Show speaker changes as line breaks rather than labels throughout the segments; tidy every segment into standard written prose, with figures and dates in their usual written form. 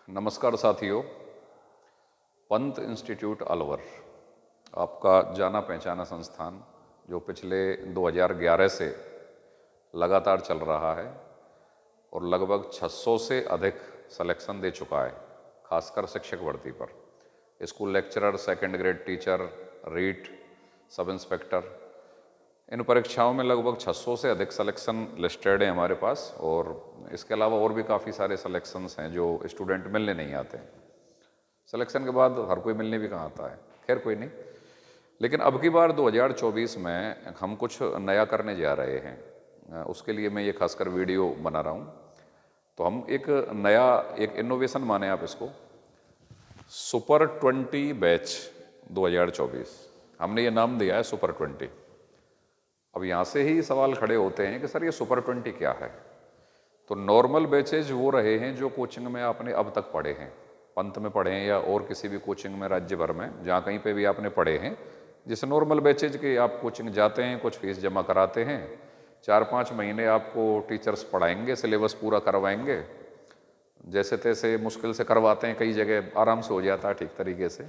नमस्कार साथियों। पंत इंस्टीट्यूट अलवर आपका जाना पहचाना संस्थान जो पिछले 2011 से लगातार चल रहा है और लगभग 600 से अधिक सिलेक्शन दे चुका है, खासकर शिक्षक भर्ती पर। School lecturer, second grade teacher, REET, sub inspector, इन परीक्षाओं में लगभग 600 से अधिक सिलेक्शन लिस्टेड है हमारे पास। और इसके अलावा और भी काफ़ी सारे सिलेक्शंस हैं जो स्टूडेंट मिलने नहीं आते। सिलेक्शन के बाद हर कोई मिलने भी कहाँ आता है, खैर कोई नहीं। लेकिन अब की बार 2024 में हम कुछ नया करने जा रहे हैं, उसके लिए मैं ये खासकर वीडियो बना रहा हूँ। तो हम एक नया इनोवेशन माने आप इसको, सुपर 20 बैच 2024 हमने ये नाम दिया है, सुपर 20। अब यहाँ से ही सवाल खड़े होते हैं कि सर ये सुपर 20 क्या है। तो नॉर्मल बैचेज वो रहे हैं जो कोचिंग में आपने अब तक पढ़े हैं, पंत में पढ़े हैं या और किसी भी कोचिंग में राज्य भर में जहाँ कहीं पे भी आपने पढ़े हैं। जैसे नॉर्मल बैचेज के आप कोचिंग जाते हैं, कुछ फीस जमा कराते हैं, 4-5 महीने आपको टीचर्स पढ़ाएंगे, सिलेबस पूरा करवाएंगे, जैसे तैसे मुश्किल से करवाते हैं, कई जगह आराम से हो जाता है ठीक तरीके से,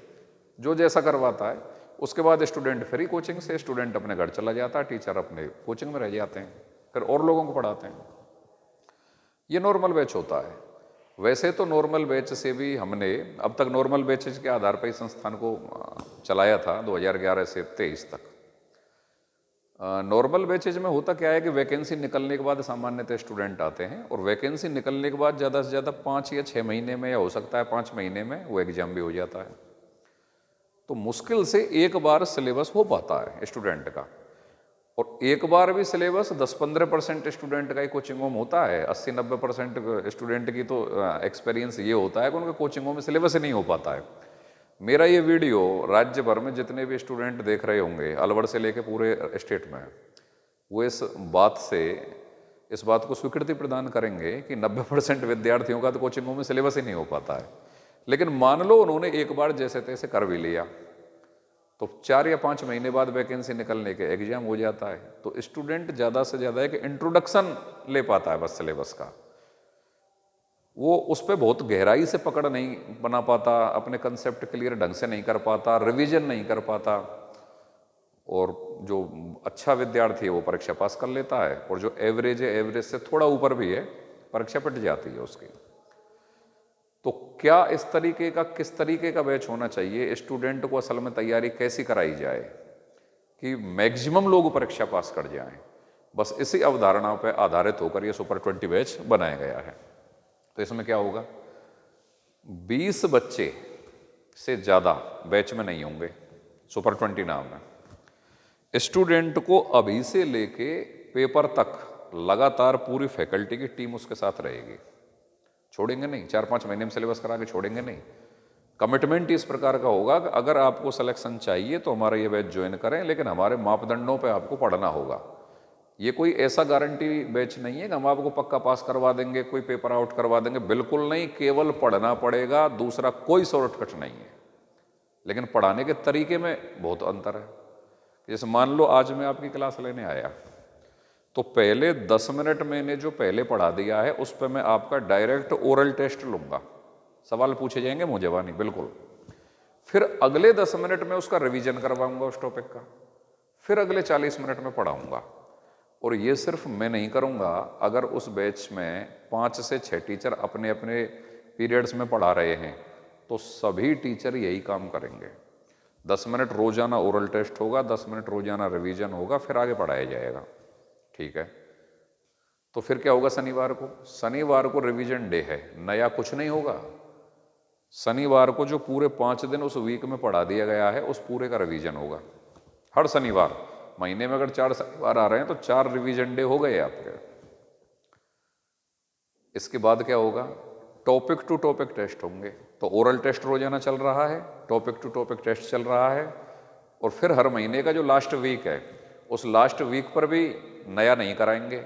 जो जैसा करवाता है। उसके बाद स्टूडेंट फ्री कोचिंग से, स्टूडेंट अपने घर चला जाता है, टीचर अपने कोचिंग में रह जाते हैं, फिर और लोगों को पढ़ाते हैं। ये नॉर्मल बैच होता है। वैसे तो नॉर्मल बैच से भी हमने अब तक नॉर्मल बैचेज के आधार पर ही संस्थान को चलाया था 2011 से 23 तक। नॉर्मल बैचेज में होता क्या है कि वैकेंसी निकलने के बाद सामान्यतः स्टूडेंट आते हैं और वैकेंसी निकलने के बाद ज़्यादा से ज़्यादा 5 या 6 महीने में, या हो सकता है 5 महीने में, वो एग्जाम भी हो जाता है। तो मुश्किल से एक बार सिलेबस हो पाता है स्टूडेंट का, और एक बार भी सिलेबस 10-15% स्टूडेंट का ही कोचिंगों में होता है। 80-90% स्टूडेंट की तो एक्सपीरियंस ये होता है कि उनके कोचिंगों में सिलेबस ही नहीं हो पाता है। मेरा ये वीडियो राज्य भर में जितने भी स्टूडेंट देख रहे होंगे, अलवर से लेके पूरे स्टेट में, वो इस बात को स्वीकृति प्रदान करेंगे कि 90% विद्यार्थियों का तो कोचिंगों में सिलेबस ही नहीं हो पाता है। लेकिन मान लो उन्होंने एक बार जैसे तैसे कर भी लिया, तो 4 या 5 महीने बाद वैकेंसी निकलने के एग्जाम हो जाता है। तो स्टूडेंट ज़्यादा से ज़्यादा एक इंट्रोडक्शन ले पाता है बस सिलेबस का, वो उस पर बहुत गहराई से पकड़ नहीं बना पाता, अपने कंसेप्ट क्लियर ढंग से नहीं कर पाता, रिवीजन नहीं कर पाता। और जो अच्छा विद्यार्थी है वो परीक्षा पास कर लेता है, और जो एवरेज है, एवरेज से थोड़ा ऊपर भी है, परीक्षा पिट जाती है उसकी। तो क्या किस तरीके का बैच होना चाहिए, स्टूडेंट को असल में तैयारी कैसी कराई जाए कि मैक्सिमम लोग परीक्षा पास कर जाएं, बस इसी अवधारणा पर आधारित होकर ये सुपर 20 बैच बनाया गया है। तो इसमें क्या होगा, 20 बच्चे से ज़्यादा बैच में नहीं होंगे। सुपर 20 नाम है। स्टूडेंट को अभी से लेके पेपर तक लगातार पूरी फैकल्टी की टीम उसके साथ रहेगी, छोड़ेंगे नहीं, 4-5 महीने में सिलेबस करा के छोड़ेंगे नहीं। कमिटमेंट इस प्रकार का होगा कि अगर आपको सिलेक्शन चाहिए तो हमारा ये बैच ज्वाइन करें, लेकिन हमारे मापदंडों पे आपको पढ़ना होगा। ये कोई ऐसा गारंटी बैच नहीं है कि हम आपको पक्का पास करवा देंगे, कोई पेपर आउट करवा देंगे, बिल्कुल नहीं। केवल पढ़ना पड़ेगा, दूसरा कोई शॉर्टकट नहीं है। लेकिन पढ़ाने के तरीके में बहुत अंतर है। जैसे मान लो आज मैं आपकी क्लास लेने आया, तो पहले 10 मिनट मैंने जो पहले पढ़ा दिया है उस पर मैं आपका डायरेक्ट ओरल टेस्ट लूँगा, सवाल पूछे जाएंगे, मुँह जबानी बिल्कुल। फिर अगले 10 मिनट में उसका रिवीजन करवाऊंगा उस टॉपिक का, फिर अगले 40 मिनट में पढ़ाऊंगा। और ये सिर्फ मैं नहीं करूंगा, अगर उस बैच में 5 से 6 टीचर अपने अपने पीरियड्स में पढ़ा रहे हैं तो सभी टीचर यही काम करेंगे। 10 मिनट रोजाना ओरल टेस्ट होगा, 10 मिनट रोजाना रिवीजन होगा, फिर आगे पढ़ाया जाएगा। ठीक है, तो फिर क्या होगा, शनिवार को रिवीजन डे है, नया कुछ नहीं होगा। शनिवार को जो पूरे 5 दिन उस वीक में पढ़ा दिया गया है उस पूरे का रिवीजन होगा हर शनिवार। महीने में अगर 4 शनिवार आ रहे हैं तो 4 रिवीजन डे हो गए आपके। इसके बाद क्या होगा, टॉपिक टू टॉपिक टेस्ट होंगे। तो ओरल टेस्ट रोजाना चल रहा है, टॉपिक टू टॉपिक टेस्ट चल रहा है, और फिर हर महीने का जो लास्ट वीक है उस लास्ट वीक पर भी नया नहीं कराएंगे।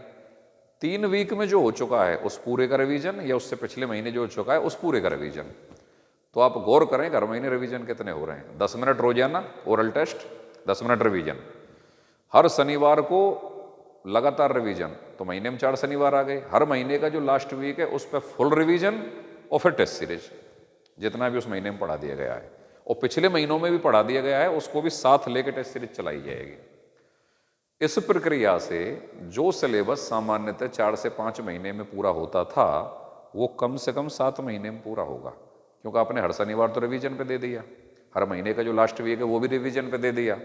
3 वीक में जो हो चुका है उस पूरे का रिवीजन, या उससे पिछले महीने जो हो चुका है उस पूरे का रिवीजन। तो आप गौर करें हर महीने रिवीजन कितने हो रहे हैं। 10 मिनट रोजाना ओरल टेस्ट, 10 मिनट रिवीजन, हर शनिवार को लगातार रिवीजन। तो महीने में 4 शनिवार आ गए। हर महीने का जो लास्ट वीक है उस पर फुल रिवीजन और फिर टेस्ट सीरीज, जितना भी उस महीने में पढ़ा दिया गया है और पिछले महीनों में भी पढ़ा दिया गया है उसको भी साथ लेकर टेस्ट सीरीज चलाई जाएगी। इस प्रक्रिया से जो सिलेबस सामान्यतः 4 से 5 महीने में पूरा होता था वो कम से कम 7 महीने में पूरा होगा, क्योंकि आपने हर शनिवार तो रिवीजन पे दे दिया, हर महीने का जो लास्ट वीक है वो भी रिवीजन पे दे दिया,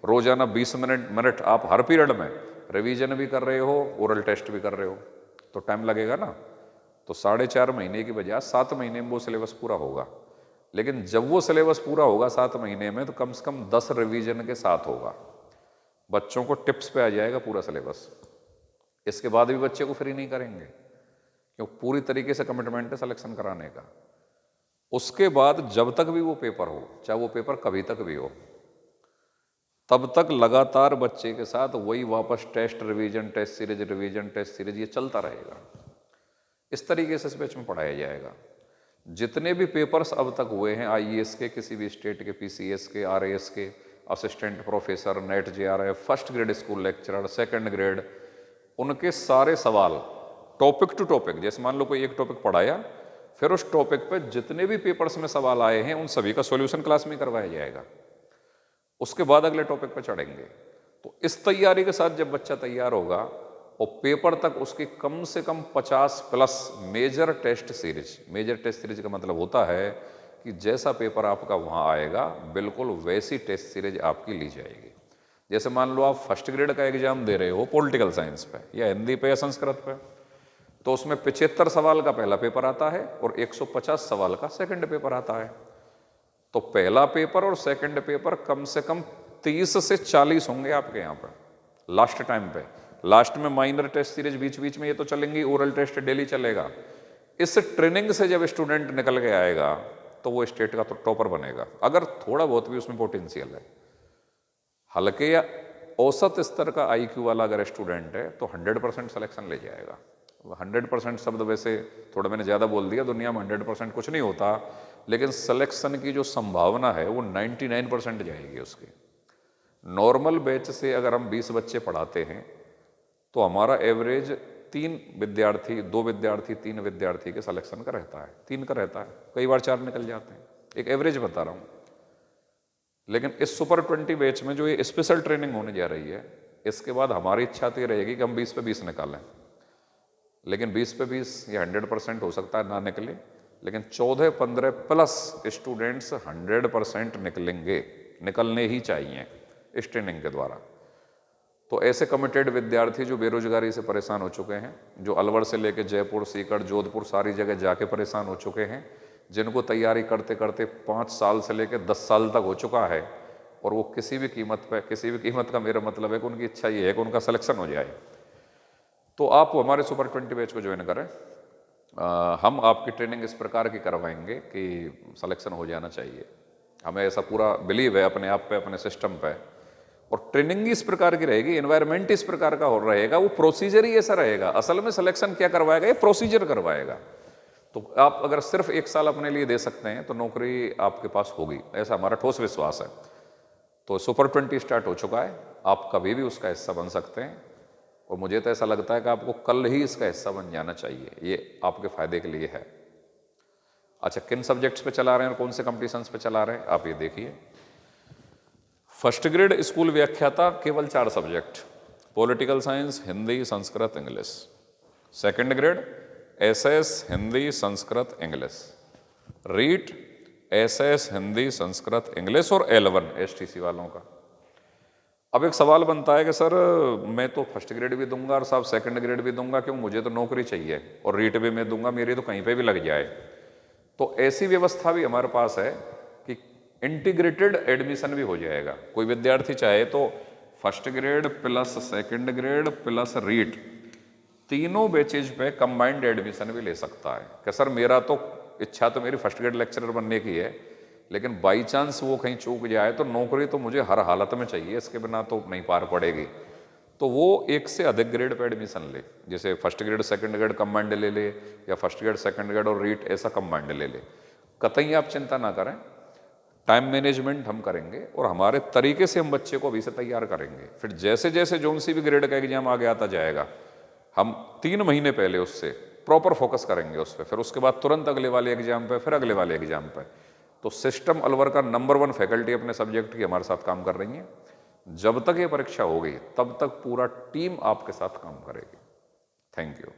रोजाना 20 मिनट आप हर पीरियड में रिवीजन भी कर रहे हो, ओरल टेस्ट भी कर रहे हो, तो टाइम लगेगा ना। तो 4.5 महीने की बजाय 7 महीने में वो सिलेबस पूरा होगा। लेकिन जब वो सिलेबस पूरा होगा 7 महीने में तो कम से कम 10 रिवीजन के साथ होगा, बच्चों को टिप्स पे आ जाएगा पूरा सिलेबस। इसके बाद भी बच्चे को फ्री नहीं करेंगे क्योंकि पूरी तरीके से कमिटमेंट है सिलेक्शन कराने का। उसके बाद जब तक भी वो पेपर हो, चाहे वो पेपर कभी तक भी हो, तब तक लगातार बच्चे के साथ वही वापस test revision test series revision test series ये चलता रहेगा। इस तरीके से इस बैच में पढ़ाया जाएगा। जितने भी पेपर्स अब तक हुए हैं आईएएस के, किसी भी स्टेट के, पीसीएस के, आरएएस के, assistant professor, net JRF, first grade school lecturer, second grade, उनके सारे सवाल टॉपिक टू टॉपिक, जैसे मान लो कोई एक टॉपिक पढ़ाया, फिर उस टॉपिक पे जितने भी पेपर्स में सवाल आए हैं उन सभी का सॉल्यूशन क्लास में करवाया जाएगा। उसके बाद अगले टॉपिक पर चढ़ेंगे। तो इस तैयारी के साथ जब बच्चा तैयार होगा और पेपर तक उसकी कम से कम 50+ major test series, major test series का मतलब होता है कि जैसा पेपर आपका वहाँ आएगा बिल्कुल वैसी टेस्ट सीरीज आपकी ली जाएगी। जैसे मान लो आप फर्स्ट ग्रेड का एग्जाम दे रहे हो पॉलिटिकल साइंस पे या हिंदी पे या संस्कृत पे, तो उसमें 75 सवाल का पहला पेपर आता है और 150 सवाल का सेकंड पेपर आता है। तो पहला पेपर और सेकंड पेपर कम से कम 30 से 40 होंगे आपके यहाँ पर लास्ट टाइम पे। लास्ट में माइनर टेस्ट सीरीज बीच बीच में ये तो चलेंगी, ओरल टेस्ट डेली चलेगा। इस ट्रेनिंग से जब स्टूडेंट निकल के आएगा तो वो स्टेट का तो टॉपर बनेगा, अगर थोड़ा बहुत भी उसमें पोटेंशियल है। हल्के या औसत स्तर का आईक्यू वाला अगर स्टूडेंट है तो 100% सिलेक्शन ले जाएगा। 100% शब्द वैसे थोड़ा मैंने ज़्यादा बोल दिया, दुनिया में 100% कुछ नहीं होता, लेकिन सिलेक्शन की जो संभावना है वो 99% जाएगी उसकी। नॉर्मल बैच से अगर हम 20 बच्चे पढ़ाते हैं तो हमारा एवरेज 2 विद्यार्थी 3 विद्यार्थी के सिलेक्शन का रहता है, 3 का रहता है, कई बार 4 निकल जाते हैं, एक एवरेज बता रहा हूँ। लेकिन इस सुपर 20 बैच में जो ये स्पेशल ट्रेनिंग होने जा रही है, इसके बाद हमारी इच्छा तो ये रहेगी कि हम 20 पे 20 निकालें, लेकिन 20 पे 20 ये 100% हो सकता है ना निकले, लेकिन 14-15+ स्टूडेंट्स 100% निकलेंगे, निकलने ही चाहिए इस ट्रेनिंग के द्वारा। तो ऐसे कमिटेड विद्यार्थी जो बेरोजगारी से परेशान हो चुके हैं, जो अलवर से लेकर जयपुर, सीकर, जोधपुर सारी जगह जाके परेशान हो चुके हैं, जिनको तैयारी करते करते 5 साल से लेकर 10 साल तक हो चुका है और वो किसी भी कीमत का मेरा मतलब है कि उनकी इच्छा ये है कि उनका सिलेक्शन हो जाए, तो आप हमारे सुपर 20 बैच को ज्वाइन करें। हम आपकी ट्रेनिंग इस प्रकार की करवाएंगे कि सिलेक्शन हो जाना चाहिए। हमें ऐसा पूरा बिलीव है अपने आप पे, अपने सिस्टम पे, और ट्रेनिंग इस प्रकार की रहेगी, एनवायरनमेंट इस प्रकार का हो रहेगा, वो प्रोसीजर ही ऐसा रहेगा। असल में सिलेक्शन क्या करवाएगा, ये प्रोसीजर करवाएगा। तो आप अगर सिर्फ 1 साल अपने लिए दे सकते हैं तो नौकरी आपके पास होगी, ऐसा हमारा ठोस विश्वास है। तो सुपर 20 स्टार्ट हो चुका है, आप कभी भी उसका हिस्सा बन सकते हैं और मुझे तो ऐसा लगता है कि आपको कल ही इसका हिस्सा बन जाना चाहिए, ये आपके फायदे के लिए है। अच्छा, किन सब्जेक्ट्स पे चला रहे हैं और कौन से कंपटीशंस पे चला रहे हैं आप ये देखिए। फर्स्ट ग्रेड स्कूल व्याख्याता केवल 4 subject, political science, Hindi, Sanskrit, English. Second grade SS, Hindi, Sanskrit, English. REET SS, Hindi, Sanskrit, English और L1 एसटीसी वालों का। अब एक सवाल बनता है कि सर मैं तो फर्स्ट ग्रेड भी दूंगा और साहब सेकंड ग्रेड भी दूंगा, क्यों, मुझे तो नौकरी चाहिए और रीट भी मैं दूंगा, मेरी तो कहीं पे भी लग जाए। तो ऐसी व्यवस्था भी हमारे पास है कि इंटीग्रेटेड एडमिशन भी हो जाएगा। कोई विद्यार्थी चाहे तो first grade plus second grade plus REET तीनों बैचेज पे कंबाइंड एडमिशन भी ले सकता है कि सर मेरा तो इच्छा तो मेरी फर्स्ट ग्रेड लेक्चरर बनने की है, लेकिन बाई चांस वो कहीं चूक जाए तो नौकरी तो मुझे हर हालत में चाहिए, इसके बिना तो नहीं पार पड़ेगी। तो वो 1 से अधिक ग्रेड पे एडमिशन ले, जैसे first grade second grade combined ले ले, या फर्स्ट ग्रेड सेकंड ग्रेड और रीट ऐसा कंबाइंड ले ले। कतई आप चिंता ना करें, टाइम मैनेजमेंट हम करेंगे और हमारे तरीके से हम बच्चे को अभी से तैयार करेंगे। फिर जैसे जैसे जोन सी भी ग्रेड का एग्जाम आगे आता जाएगा, हम 3 महीने पहले उससे प्रॉपर फोकस करेंगे उस पर, फिर उसके बाद तुरंत अगले वाले एग्जाम पे, फिर अगले वाले एग्जाम पे। तो सिस्टम अलवर का नंबर 1 फैकल्टी अपने सब्जेक्ट की हमारे साथ काम कर रही है। जब तक ये परीक्षा होगी तब तक पूरा टीम आपके साथ काम करेगी। Thank you.